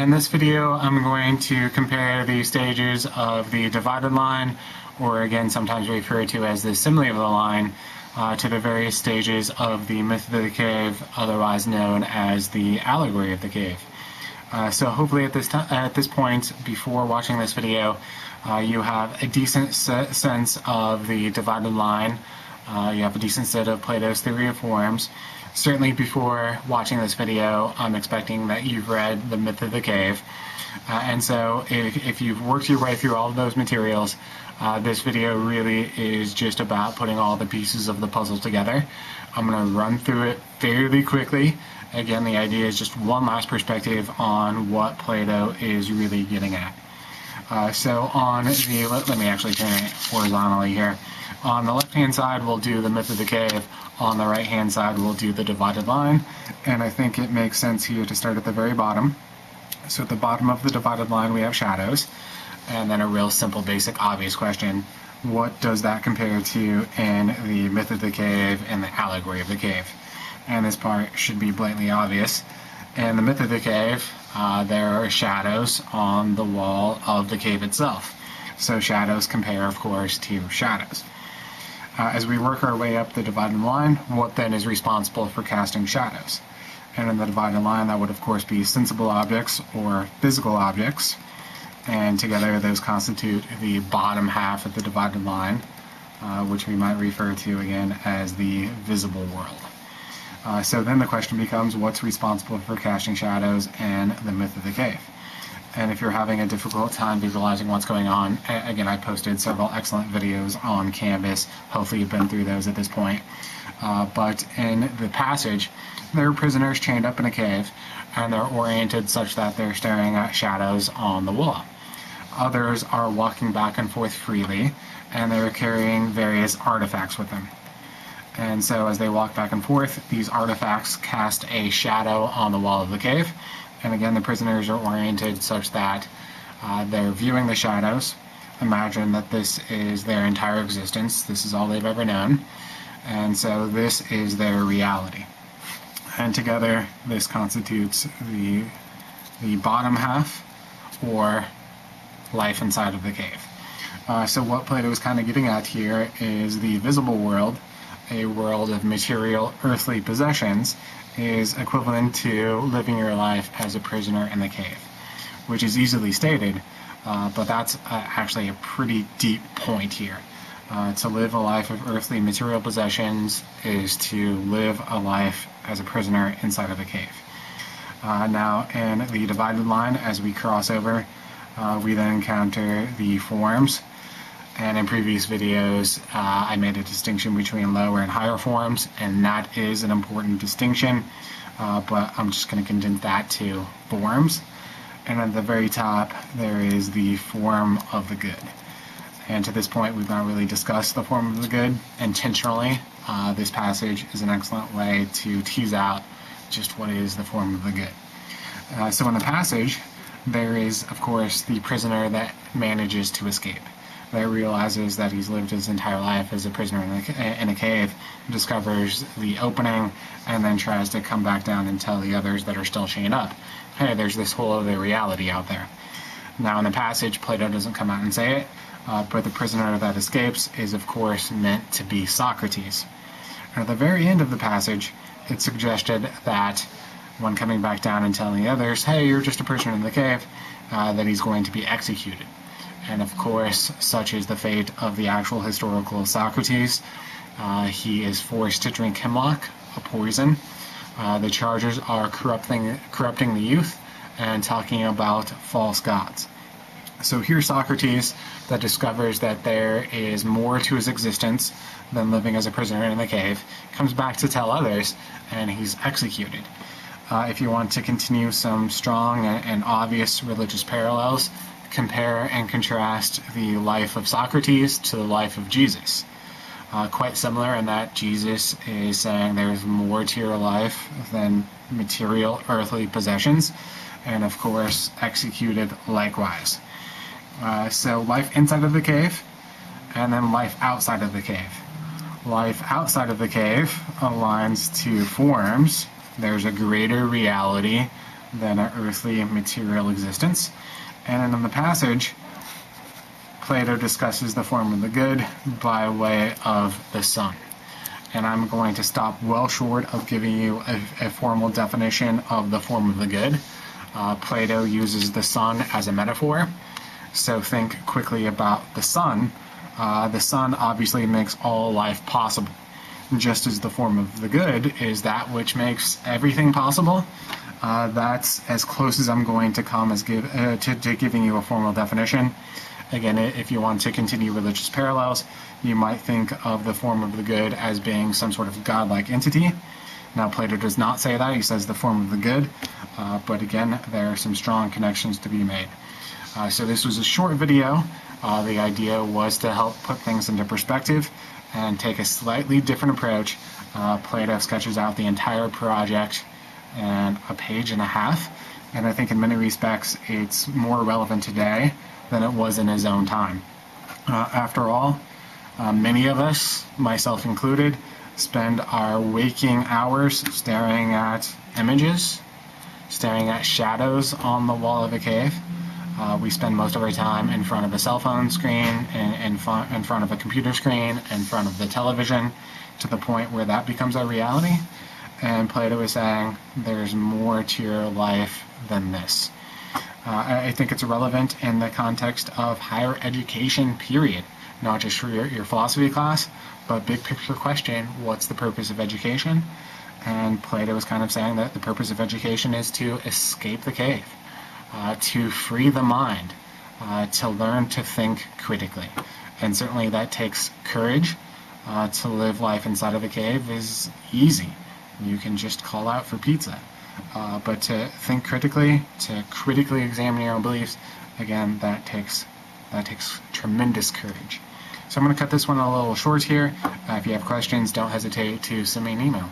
In this video, I'm going to compare the stages of the divided line, or again sometimes referred to as the simile of the line, to the various stages of the myth of the cave, otherwise known as the allegory of the cave. So hopefully at this point, before watching this video, you have a decent sense of the divided line. You have a decent set of Plato's theory of forms. Certainly before watching this video, I'm expecting that you've read The Myth of the Cave. And so if you've worked your way through all of those materials, this video really is just about putting all the pieces of the puzzle together. I'm going to run through it fairly quickly. Again, the idea is just one last perspective on what Plato is really getting at. So on the, let me actually turn it horizontally here. On the left-hand side, we'll do the myth of the cave. On the right-hand side, we'll do the divided line. And I think it makes sense here to start at the very bottom. So at the bottom of the divided line, we have shadows. And then a real simple, basic, obvious question. What does that compare to in the myth of the cave and the allegory of the cave? And this part should be blatantly obvious. In the myth of the cave, there are shadows on the wall of the cave itself. So shadows compare, of course, to shadows. As we work our way up the divided line, what then is responsible for casting shadows? And in the divided line, that would of course be sensible objects or physical objects. And together those constitute the bottom half of the divided line, which we might refer to again as the visible world. So then the question becomes, what's responsible for casting shadows in the myth of the cave? And if you're having a difficult time visualizing what's going on, again, I posted several excellent videos on Canvas. Hopefully you've been through those at this point. But in the passage, there are prisoners chained up in a cave, and they're oriented such that they're staring at shadows on the wall. Others are walking back and forth freely, and they're carrying various artifacts with them. And so as they walk back and forth, these artifacts cast a shadow on the wall of the cave. And again, the prisoners are oriented such that they're viewing the shadows. Imagine that this is their entire existence. This is all they've ever known. And so this is their reality. And together, this constitutes the bottom half, or life inside of the cave. So what Plato is kind of getting at here is the visible world, a world of material, earthly possessions, is equivalent to living your life as a prisoner in the cave, which is easily stated, but that's actually a pretty deep point here. To live a life of earthly material possessions is to live a life as a prisoner inside of a cave. Now, in the divided line, as we cross over, we then encounter the forms. And in previous videos, I made a distinction between lower and higher forms, and that is an important distinction, but I'm just going to condense that to forms. And at the very top, there is the form of the good. And to this point, we've not really discussed the form of the good intentionally. This passage is an excellent way to tease out just what is the form of the good. So in the passage, there is, of course, the prisoner that manages to escape. That realizes that he's lived his entire life as a prisoner in a cave, discovers the opening, and then tries to come back down and tell the others that are still chained up, hey, there's this whole other reality out there. Now in the passage, Plato doesn't come out and say it, but the prisoner that escapes is of course meant to be Socrates. And at the very end of the passage, it's suggested that when coming back down and telling the others, hey, you're just a prisoner in the cave, that he's going to be executed. And of course, such is the fate of the actual historical Socrates. He is forced to drink hemlock, a poison. The charges are corrupting the youth and talking about false gods. So here's Socrates that discovers that there is more to his existence than living as a prisoner in the cave, comes back to tell others, and he's executed. If you want to continue some strong and obvious religious parallels, compare and contrast the life of Socrates to the life of Jesus. Quite similar in that Jesus is saying there's more to your life than material earthly possessions, and of course executed likewise. So life inside of the cave, and then life outside of the cave. Life outside of the cave aligns to forms. There's a greater reality than an earthly material existence. And in the passage, Plato discusses the form of the good by way of the sun. And I'm going to stop well short of giving you a formal definition of the form of the good. Plato uses the sun as a metaphor, so think quickly about the sun. The sun obviously makes all life possible, just as the form of the good is that which makes everything possible. That's as close as I'm going to come as to giving you a formal definition. Again, if you want to continue religious parallels, you might think of the form of the good as being some sort of godlike entity. Now, Plato does not say that. He says the form of the good. But again, there are some strong connections to be made. So this was a short video. The idea was to help put things into perspective and take a slightly different approach. Plato sketches out the entire project in a page and a half. And I think in many respects, it's more relevant today than it was in his own time. After all, many of us, myself included, spend our waking hours staring at images, staring at shadows on the wall of a cave. We spend most of our time in front of a cell phone screen, in front of a computer screen, in front of the television, to the point where that becomes our reality. And Plato is saying there's more to your life than this. I think it's relevant in the context of higher education, period. Not just for your philosophy class, but big picture question, what's the purpose of education? And Plato was kind of saying that the purpose of education is to escape the cave, to free the mind, to learn to think critically. And certainly that takes courage. To live life inside of a cave is easy. You can just call out for pizza. But to think critically, to critically examine your own beliefs, again, that takes tremendous courage. So I'm going to cut this one a little short here. If you have questions, don't hesitate to send me an email.